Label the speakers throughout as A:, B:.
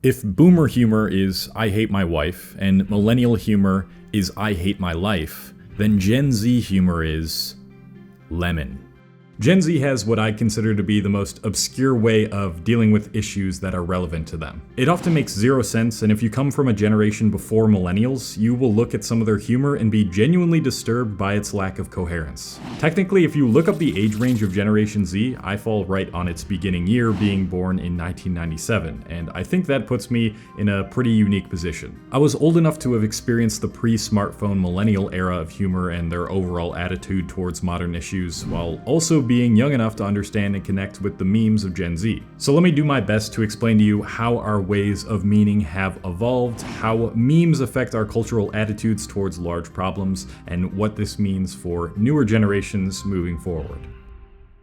A: If boomer humor is I hate my wife, and millennial humor is I hate my life, then Gen Z humor is lemon. Gen Z has what I consider to be the most obscure way of dealing with issues that are relevant to them. It often makes zero sense, and if you come from a generation before millennials, you will look at some of their humor and be genuinely disturbed by its lack of coherence. Technically, if you look up the age range of Generation Z, I fall right on its beginning year, being born in 1997, and I think that puts me in a pretty unique position. I was old enough to have experienced the pre-smartphone millennial era of humor and their overall attitude towards modern issues, while also being young enough to understand and connect with the memes of Gen Z. So let me do my best to explain to you how our ways of meaning have evolved, how memes affect our cultural attitudes towards large problems, and what this means for newer generations moving forward.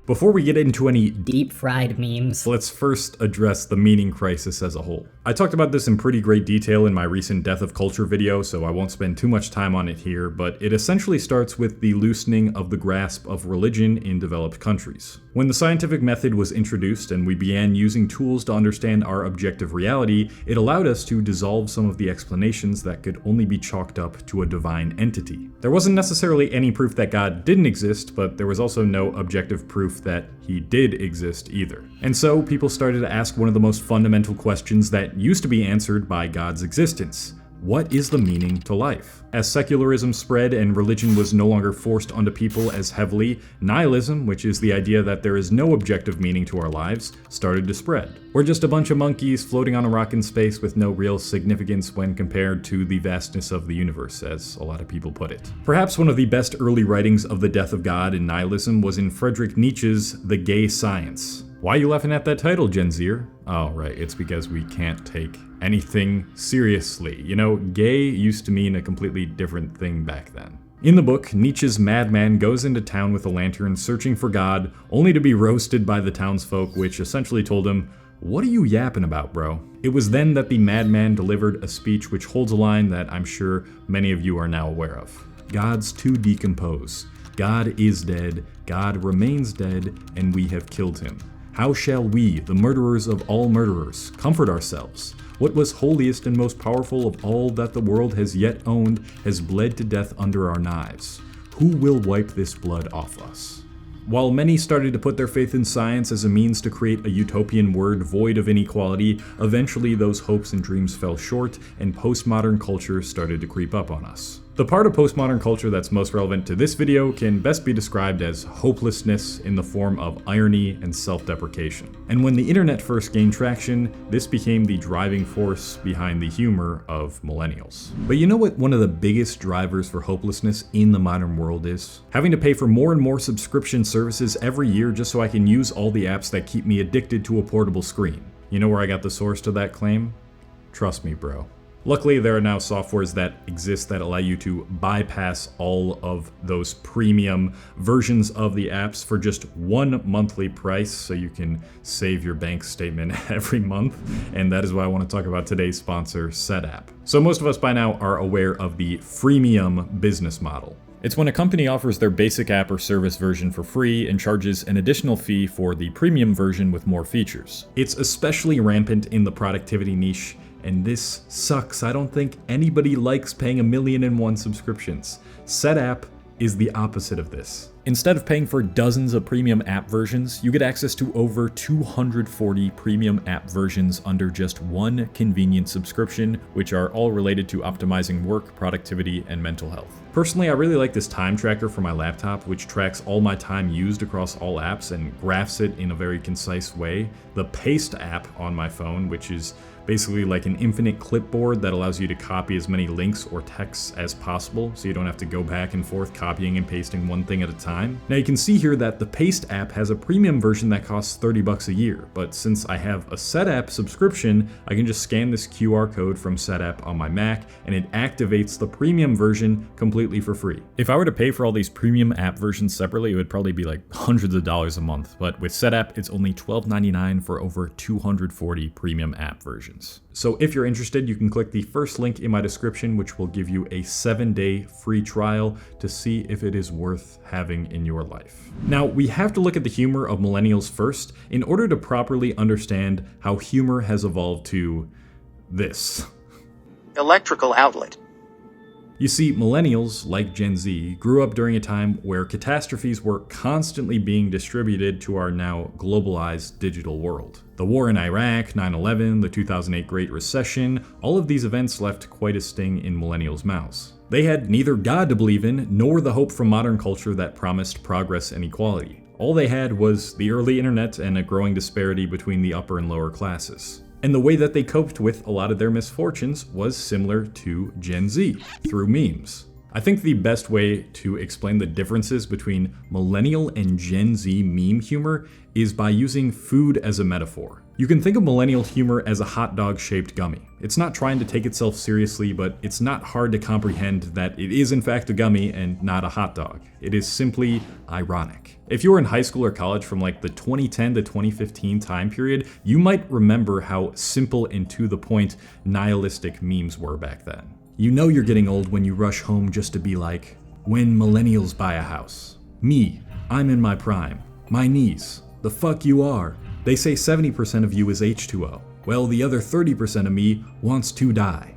A: Before we get into any
B: deep-fried memes,
A: let's first address the meaning crisis as a whole. I talked about this in pretty great detail in my recent Death of Culture video, so I won't spend too much time on it here, but it essentially starts with the loosening of the grasp of religion in developed countries. When the scientific method was introduced and we began using tools to understand our objective reality, it allowed us to dissolve some of the explanations that could only be chalked up to a divine entity. There wasn't necessarily any proof that God didn't exist, but there was also no objective proof that he did exist either. And so people started to ask one of the most fundamental questions that used to be answered by God's existence. What is the meaning to life? As secularism spread and religion was no longer forced onto people as heavily, nihilism, which is the idea that there is no objective meaning to our lives, started to spread. We're just a bunch of monkeys floating on a rock in space with no real significance when compared to the vastness of the universe, as a lot of people put it. Perhaps one of the best early writings of the death of God and nihilism was in Friedrich Nietzsche's The Gay Science. Why are you laughing at that title, Gen Zer? Oh, right, it's because we can't take anything seriously. You know, gay used to mean a completely different thing back then. In the book, Nietzsche's madman goes into town with a lantern searching for God, only to be roasted by the townsfolk, which essentially told him, "What are you yapping about, bro?" It was then that the madman delivered a speech which holds a line that I'm sure many of you are now aware of. Gods too decompose. God is dead, God remains dead, and we have killed him. How shall we, the murderers of all murderers, comfort ourselves? What was holiest and most powerful of all that the world has yet owned has bled to death under our knives. Who will wipe this blood off us? While many started to put their faith in science as a means to create a utopian world void of inequality, eventually those hopes and dreams fell short and postmodern culture started to creep up on us. The part of postmodern culture that's most relevant to this video can best be described as hopelessness in the form of irony and self-deprecation. And when the internet first gained traction, this became the driving force behind the humor of millennials. But you know what one of the biggest drivers for hopelessness in the modern world is? Having to pay for more and more subscription services every year just so I can use all the apps that keep me addicted to a portable screen. You know where I got the source to that claim? Trust me, bro. Luckily, there are now softwares that exist that allow you to bypass all of those premium versions of the apps for just one monthly price, so you can save your bank statement every month. And that is why I want to talk about today's sponsor, Setapp. So most of us by now are aware of the freemium business model. It's when a company offers their basic app or service version for free and charges an additional fee for the premium version with more features. It's especially rampant in the productivity niche, and this sucks. I don't think anybody likes paying 1,000,001 subscriptions. Setapp is the opposite of this. Instead of paying for dozens of premium app versions, you get access to over 240 premium app versions under just one convenient subscription, which are all related to optimizing work, productivity, and mental health. Personally, I really like this time tracker for my laptop, which tracks all my time used across all apps and graphs it in a very concise way. The Paste app on my phone, which is basically like an infinite clipboard that allows you to copy as many links or texts as possible, so you don't have to go back and forth copying and pasting one thing at a time. Now you can see here that the Paste app has a premium version that costs $30 a year, but since I have a Setapp subscription, I can just scan this QR code from Setapp on my Mac, and it activates the premium version completely for free. If I were to pay for all these premium app versions separately, it would probably be like hundreds of dollars a month, but with Setapp, it's only $12.99 for over 240 premium app versions. So if you're interested, you can click the first link in my description, which will give you a 7-day free trial to see if it is worth having in your life. Now, we have to look at the humor of millennials first in order to properly understand how humor has evolved to this.
B: Electrical outlet.
A: You see, millennials, like Gen Z, grew up during a time where catastrophes were constantly being distributed to our now globalized digital world. The war in Iraq, 9/11, the 2008 Great Recession, all of these events left quite a sting in millennials' mouths. They had neither God to believe in, nor the hope from modern culture that promised progress and equality. All they had was the early internet and a growing disparity between the upper and lower classes. And the way that they coped with a lot of their misfortunes was similar to Gen Z, through memes. I think the best way to explain the differences between millennial and Gen Z meme humor is by using food as a metaphor. You can think of millennial humor as a hot dog-shaped gummy. It's not trying to take itself seriously, but it's not hard to comprehend that it is in fact a gummy and not a hot dog. It is simply ironic. If you were in high school or college from like the 2010 to 2015 time period, you might remember how simple and to the point nihilistic memes were back then. You know you're getting old when you rush home just to be like, when millennials buy a house. Me, I'm in my prime. My niece, the fuck you are. They say 70% of you is H2O. Well, the other 30% of me wants to die.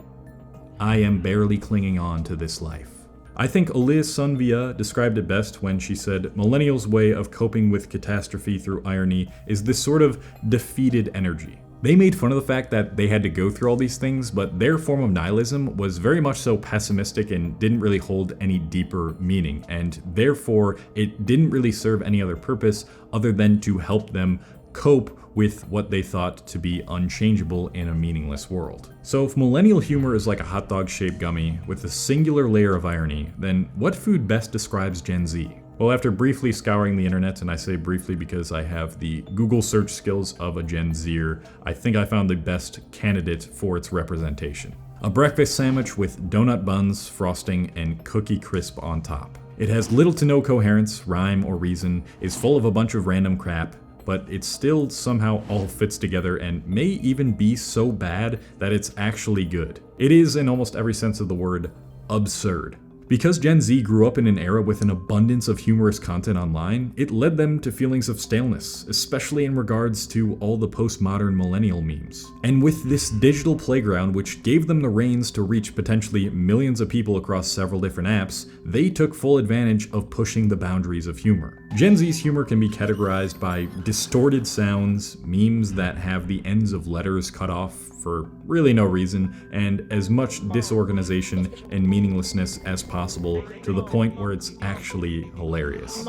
A: I am barely clinging on to this life. I think Elias Sunvia described it best when she said, millennials' way of coping with catastrophe through irony is this sort of defeated energy. They made fun of the fact that they had to go through all these things, but their form of nihilism was very much so pessimistic and didn't really hold any deeper meaning, and therefore it didn't really serve any other purpose other than to help them cope with what they thought to be unchangeable in a meaningless world. So if millennial humor is like a hot dog-shaped gummy with a singular layer of irony, then what food best describes Gen Z? Well, after briefly scouring the internet, and I say briefly because I have the Google search skills of a Gen Zer, I think I found the best candidate for its representation. A breakfast sandwich with donut buns, frosting, and cookie crisp on top. It has little to no coherence, rhyme, or reason, is full of a bunch of random crap, but it still somehow all fits together and may even be so bad that it's actually good. It is, in almost every sense of the word, absurd. Because Gen Z grew up in an era with an abundance of humorous content online, it led them to feelings of staleness, especially in regards to all the postmodern millennial memes. And with this digital playground which gave them the reins to reach potentially millions of people across several different apps, they took full advantage of pushing the boundaries of humor. Gen Z's humor can be categorized by distorted sounds, memes that have the ends of letters cut off for really no reason, and as much disorganization and meaninglessness as possible to the point where it's actually hilarious.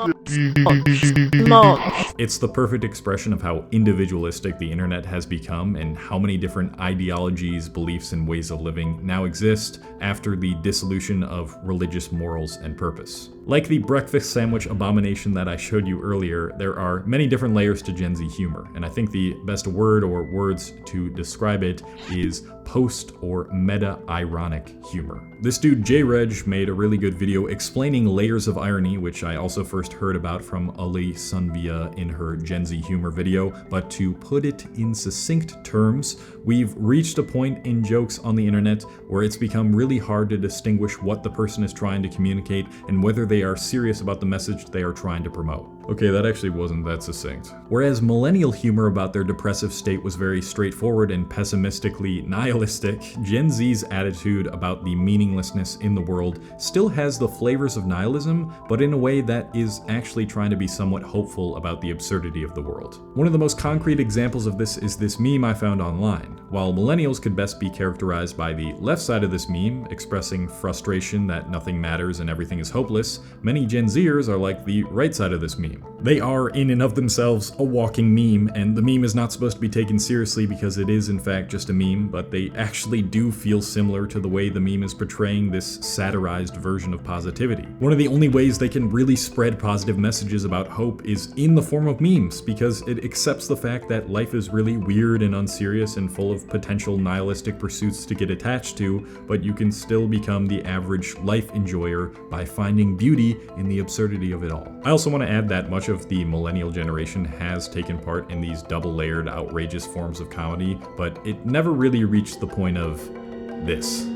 A: It's the perfect expression of how individualistic the internet has become and how many different ideologies, beliefs, and ways of living now exist after the dissolution of religious morals and purpose. Like the breakfast sandwich abomination that I showed you earlier, there are many different layers to Gen Z humor, and I think the best word or words to describe it is post or meta-ironic humor. This dude J-Reg made a really good video explaining layers of irony, which I also first heard about from Ali Sunvia in her Gen Z humor video, but to put it in succinct terms, we've reached a point in jokes on the internet where it's become really hard to distinguish what the person is trying to communicate and whether they are serious about the message they are trying to promote. Okay, that actually wasn't that succinct. Whereas millennial humor about their depressive state was very straightforward and pessimistically nihilistic, Gen Z's attitude about the meaninglessness in the world still has the flavors of nihilism, but in a way that is actually trying to be somewhat hopeful about the absurdity of the world. One of the most concrete examples of this is this meme I found online. While millennials could best be characterized by the left side of this meme, expressing frustration that nothing matters and everything is hopeless, many Gen Zers are like the right side of this meme. They are in and of themselves a walking meme, and the meme is not supposed to be taken seriously because it is in fact just a meme, but they actually do feel similar to the way the meme is portraying this satirized version of positivity. One of the only ways they can really spread positive messages about hope is in the form of memes, because it accepts the fact that life is really weird and unserious and full of potential nihilistic pursuits to get attached to, but you can still become the average life enjoyer by finding beauty in the absurdity of it all. I also want to add that much of the millennial generation has taken part in these double-layered, outrageous forms of comedy, but it never really reached the point of this.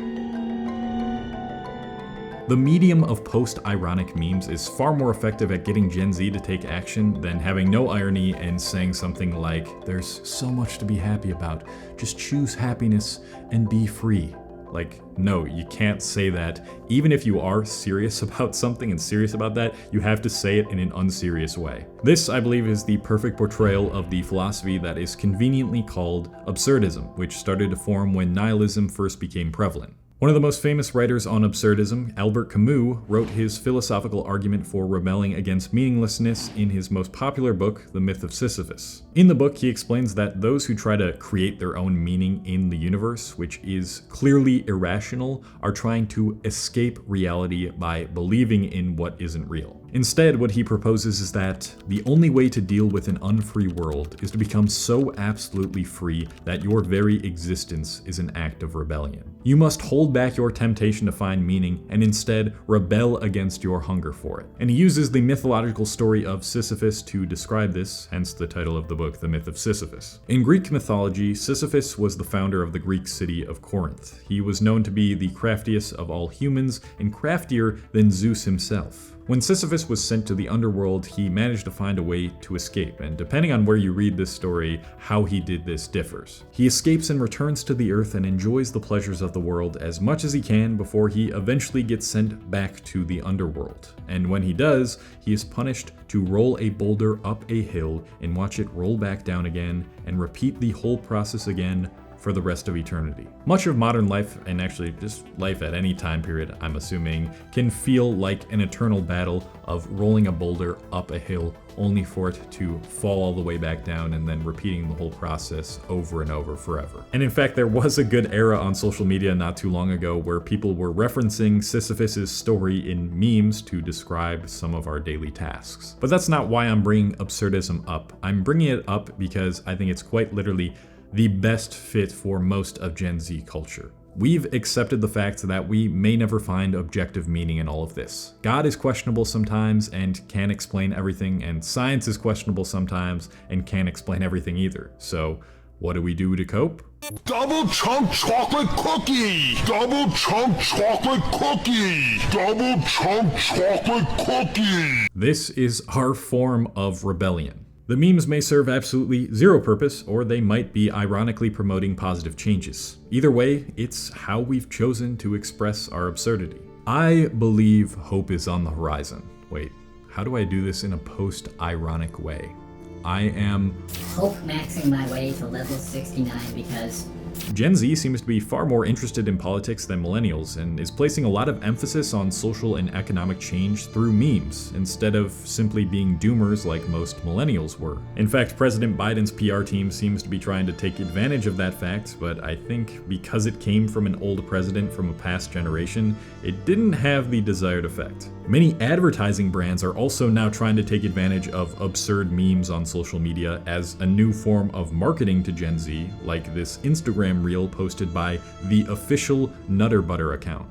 A: The medium of post-ironic memes is far more effective at getting Gen Z to take action than having no irony and saying something like, "There's so much to be happy about. Just choose happiness and be free." Like, no, you can't say that. Even if you are serious about something and serious about that, you have to say it in an unserious way. This, I believe, is the perfect portrayal of the philosophy that is conveniently called absurdism, which started to form when nihilism first became prevalent. One of the most famous writers on absurdism, Albert Camus, wrote his philosophical argument for rebelling against meaninglessness in his most popular book, The Myth of Sisyphus. In the book, he explains that those who try to create their own meaning in the universe, which is clearly irrational, are trying to escape reality by believing in what isn't real. Instead, what he proposes is that the only way to deal with an unfree world is to become so absolutely free that your very existence is an act of rebellion. You must hold back your temptation to find meaning and instead rebel against your hunger for it. And he uses the mythological story of Sisyphus to describe this, hence the title of the book, The Myth of Sisyphus. In Greek mythology, Sisyphus was the founder of the Greek city of Corinth. He was known to be the craftiest of all humans and craftier than Zeus himself. When Sisyphus was sent to the underworld, he managed to find a way to escape, and depending on where you read this story, how he did this differs. He escapes and returns to the earth and enjoys the pleasures of the world as much as he can before he eventually gets sent back to the underworld. And when he does, he is punished to roll a boulder up a hill and watch it roll back down again, and repeat the whole process again for the rest of eternity. Much of modern life, and actually just life at any time period, I'm assuming, can feel like an eternal battle of rolling a boulder up a hill only for it to fall all the way back down and then repeating the whole process over and over forever. And in fact, there was a good era on social media not too long ago where people were referencing Sisyphus's story in memes to describe some of our daily tasks. But that's not why I'm bringing absurdism up. I'm bringing it up because I think it's quite literally the best fit for most of Gen Z culture. We've accepted the fact that we may never find objective meaning in all of this. God is questionable sometimes and can't explain everything, and science is questionable sometimes and can't explain everything either. So, what do we do to cope?
C: Double chunk chocolate cookie! Double chunk chocolate cookie! Double chunk chocolate cookie!
A: This is our form of rebellion. The memes may serve absolutely zero purpose, or they might be ironically promoting positive changes. Either way, it's how we've chosen to express our absurdity. I believe hope is on the horizon. Wait, how do I do this in a post-ironic way? I am
D: hope maxing my way to level 69 because
A: Gen Z seems to be far more interested in politics than millennials and is placing a lot of emphasis on social and economic change through memes, instead of simply being doomers like most millennials were. In fact, President Biden's PR team seems to be trying to take advantage of that fact, but I think because it came from an old president from a past generation, it didn't have the desired effect. Many advertising brands are also now trying to take advantage of absurd memes on social media as a new form of marketing to Gen Z, like this Instagram reel posted by the official Nutter Butter account.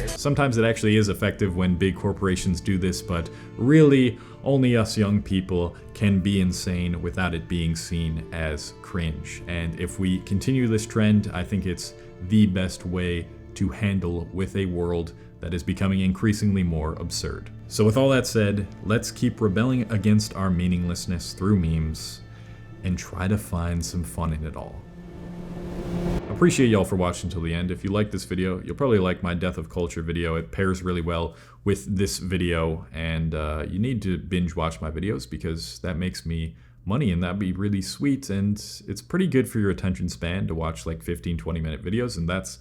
A: Sometimes it actually is effective when big corporations do this, but really only us young people can be insane without it being seen as cringe. And if we continue this trend, I think it's the best way to handle with a world that is becoming increasingly more absurd. So with all that said, let's keep rebelling against our meaninglessness through memes and try to find some fun in it all. Appreciate y'all for watching till the end. If you like this video, you'll probably like my Death of Culture video. It pairs really well with this video, and you need to binge watch my videos because that makes me money, and that'd be really sweet, and it's pretty good for your attention span to watch like 15-20 minute videos, and that's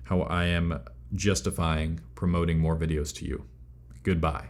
A: how I am justifying promoting more videos to you. Goodbye.